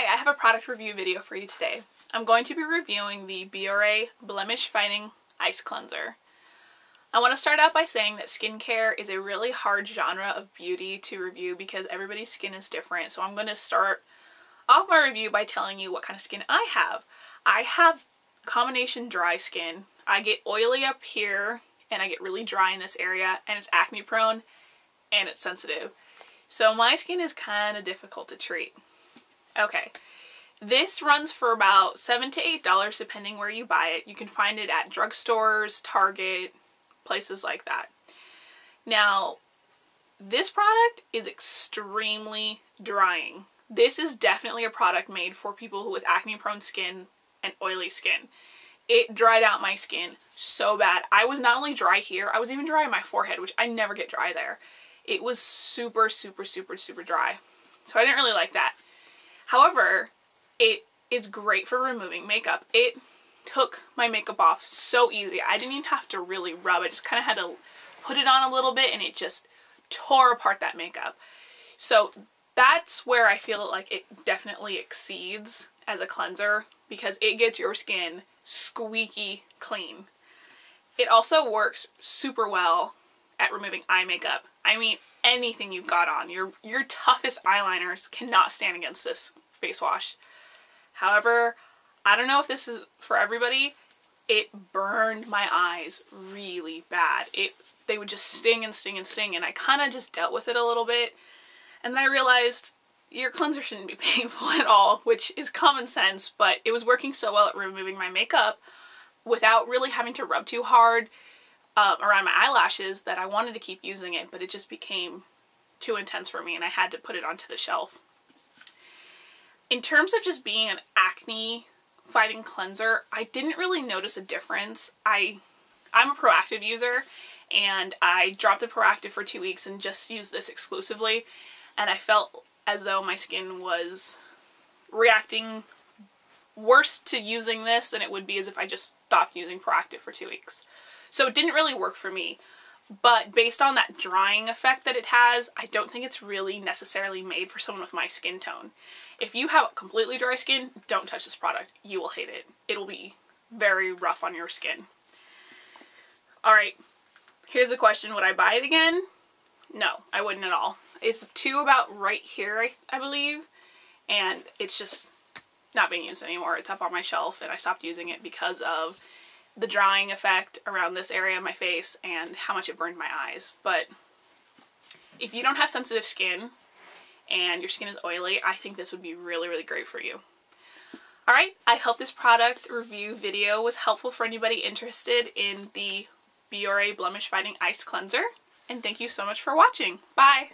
Hi, I have a product review video for you today. I'm going to be reviewing the Biore Blemish Fighting Ice Cleanser. I want to start out by saying that skincare is a really hard genre of beauty to review because everybody's skin is different. So I'm going to start off my review by telling you what kind of skin I have. I have combination dry skin. I get oily up here and I get really dry in this area, and it's acne prone and it's sensitive. So my skin is kind of difficult to treat. Okay, this runs for about $7 to $8 depending where you buy it. You can find it at drugstores, Target, places like that. Now, this product is extremely drying. This is definitely a product made for people with acne prone skin and oily skin. It dried out my skin so bad. I was not only dry here, I was even dry on my forehead, which I never get dry there. It was super dry. So I didn't really like that. However, it is great for removing makeup. It took my makeup off so easy. I didn't even have to really rub it. Just kind of had to put it on a little bit and it just tore apart that makeup. So that's where I feel like it definitely exceeds as a cleanser because it gets your skin squeaky clean. It also works super well at removing eye makeup. I mean, anything you've got on, your toughest eyeliners cannot stand against this face wash. However, I don't know if this is for everybody. It burned my eyes really bad. They would just sting and sting and sting, and I kind of just dealt with it a little bit. And then I realized your cleanser shouldn't be painful at all, which is common sense, but it was working so well at removing my makeup without really having to rub too hard around my eyelashes that I wanted to keep using it, but it just became too intense for me and I had to put it onto the shelf. In terms of just being an acne fighting cleanser, I didn't really notice a difference. I'm a Proactive user and I dropped the Proactive for 2 weeks and just used this exclusively, and I felt as though my skin was reacting worse to using this than it would be as if I just stopped using Proactive for 2 weeks. So it didn't really work for me, but based on that drying effect that it has, I don't think it's really necessarily made for someone with my skin tone. If you have completely dry skin, don't touch this product. You will hate it. It'll be very rough on your skin. Alright, here's a question. Would I buy it again? No, I wouldn't at all. It's to about right here, I believe, and it's just not being used anymore. It's up on my shelf and I stopped using it because of the drying effect around this area of my face and how much it burned my eyes. But if you don't have sensitive skin and your skin is oily, I think this would be really great for you. Alright, I hope this product review video was helpful for anybody interested in the Biore Blemish Fighting Ice Cleanser, and thank you so much for watching. Bye!